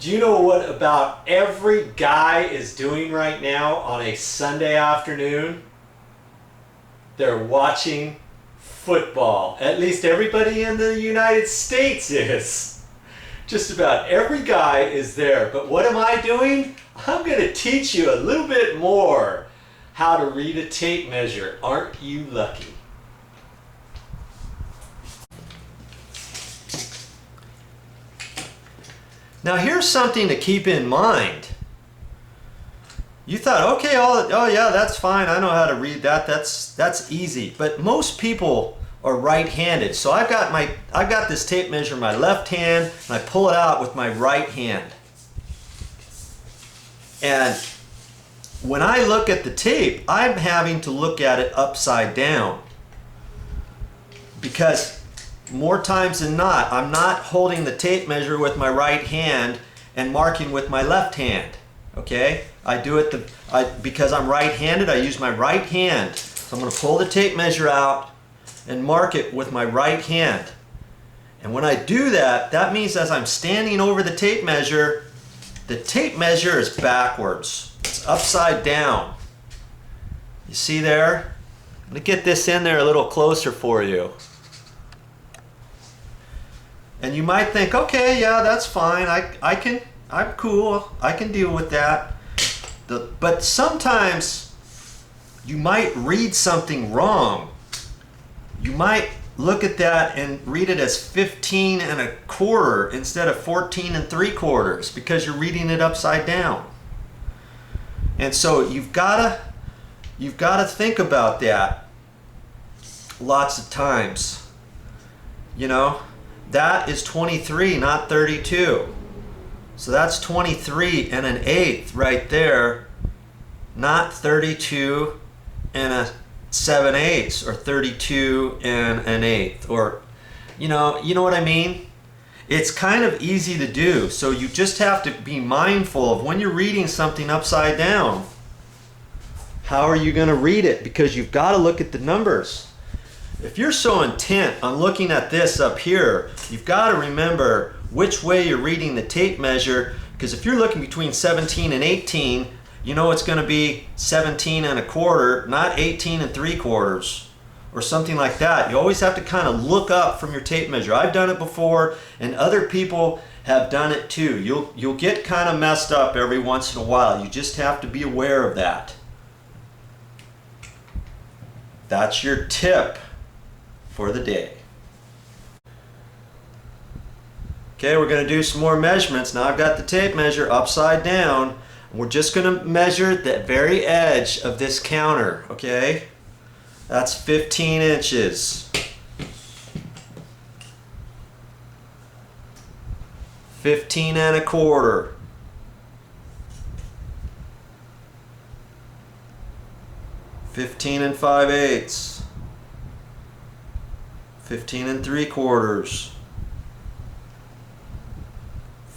Do you know what about every guy is doing right now on a Sunday afternoon? They're watching football. At least everybody in the United States is. Just about every guy is there. But what am I doing? I'm going to teach you a little bit more how to read a tape measure. Aren't you lucky? Now here's something to keep in mind. You thought, okay, oh yeah, that's fine. I know how to read that. That's easy. But most people are right-handed. So I've got this tape measure in my left hand, and I pull it out with my right hand. And when I look at the tape, I'm having to look at it upside down. Because more times than not, I'm not holding the tape measure with my right hand and marking with my left hand. Okay? I do it because I'm right-handed, I use my right hand. So I'm going to pull the tape measure out and mark it with my right hand. And when I do that, that means as I'm standing over the tape measure is backwards. It's upside down. You see there? I'm going to get this in there a little closer for you. And you might think, okay, yeah, that's fine. I'm cool. I can deal with that. But sometimes you might read something wrong. You might look at that and read it as 15 1/4 instead of 14 3/4 because you're reading it upside down. And so you've got to think about that lots of times. You know, that is 23, not 32. So that's 23 1/8 right there, not 32 7/8 or 32 1/8, or you know what I mean? It's kind of easy to do. So you just have to be mindful of when you're reading something upside down. How are you going to read it? Because you've got to look at the numbers. If you're so intent on looking at this up here, you've got to remember which way you're reading the tape measure, because if you're looking between 17 and 18, you know it's going to be 17 1/4, not 18 3/4 or something like that. You always have to kind of look up from your tape measure. I've done it before, and other people have done it too. You'll get kind of messed up every once in a while. You just have to be aware of that. That's your tip for the day. Okay, we're going to do some more measurements. Now I've got the tape measure upside down. We're just going to measure the very edge of this counter, okay? That's 15 inches. 15 1/4. 15 5/8. 15 3/4.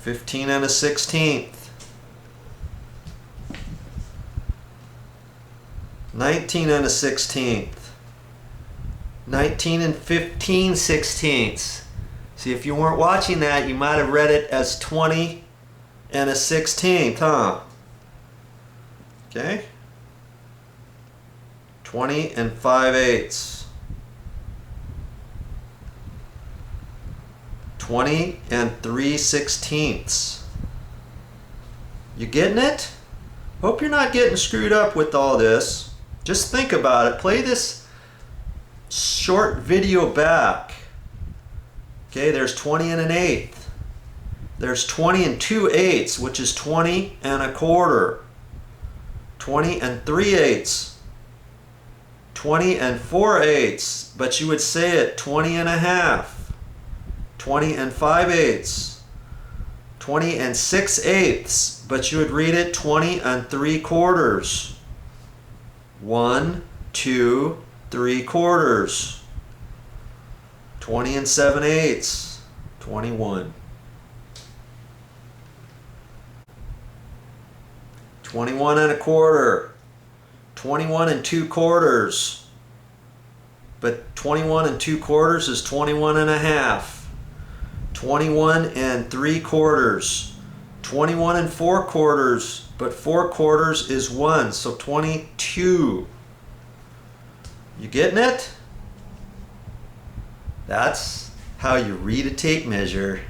15 1/16. 19 1/16. 19 15/16. See, if you weren't watching that, you might have read it as 20 1/16, huh? Okay? 20 5/8. 20 3/16. You getting it? Hope you're not getting screwed up with all this. Just think about it. Play this short video back. Okay, there's 20 1/8. There's 20 2/8, which is 20 1/4. 20 3/8. 20 4/8, but you would say it 20 1/2. 20 5/8. 20 6/8, but you would read it 20 3/4. 1, 2, 3/4. 20 7/8. 21. 21 1/4. 21 2/4. But 21 2/4 is 21 1/2. 21 3/4. 21 and 4/4, but 4/4 is 1, so 22. You getting it? That's how you read a tape measure.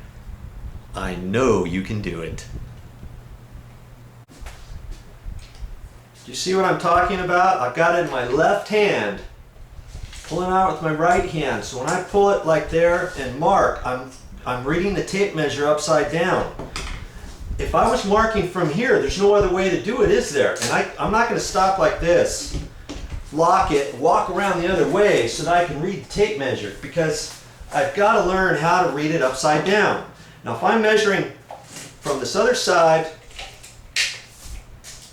I know you can do it. Do you see what I'm talking about? I've got it in my left hand, pulling out with my right hand. So when I pull it like there and mark, I'm reading the tape measure upside down. If I was marking from here, there's no other way to do it, is there? And I'm not going to stop like this, lock it, walk around the other way so that I can read the tape measure, because I've got to learn how to read it upside down. Now if I'm measuring from this other side,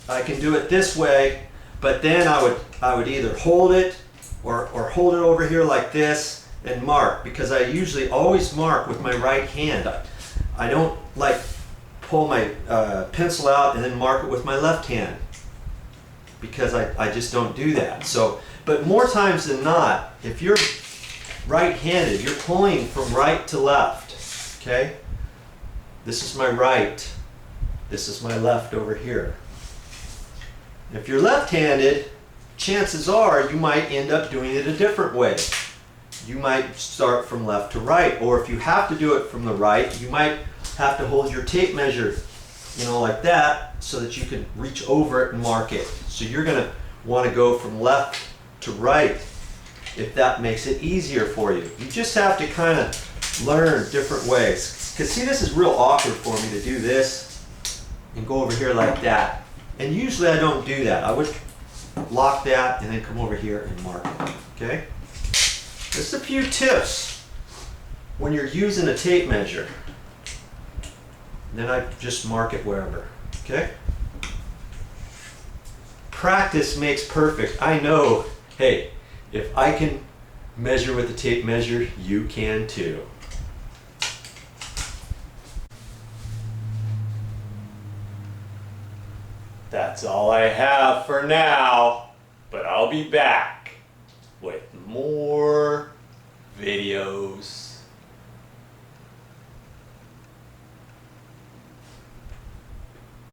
I can do it this way, but then I would either hold it or hold it over here like this and mark, because I usually always mark with my right hand. I don't like pull my pencil out and then mark it with my left hand, because I just don't do that. So, but more times than not, if you're right-handed, you're pulling from right to left, okay? This is my right, this is my left over here. If you're left-handed, chances are you might end up doing it a different way. You might start from left to right, or if you have to do it from the right, you might have to hold your tape measure, you know, like that, so that you can reach over it and mark it. So you're going to want to go from left to right, if that makes it easier for you. You just have to kind of learn different ways. Because see, this is real awkward for me to do this and go over here like that. And usually I don't do that. I would lock that and then come over here and mark it, okay? Just a few tips when you're using a tape measure. And then I just mark it wherever, okay? Practice makes perfect. I know, hey, if I can measure with the tape measure, you can too. That's all I have for now, but I'll be back with more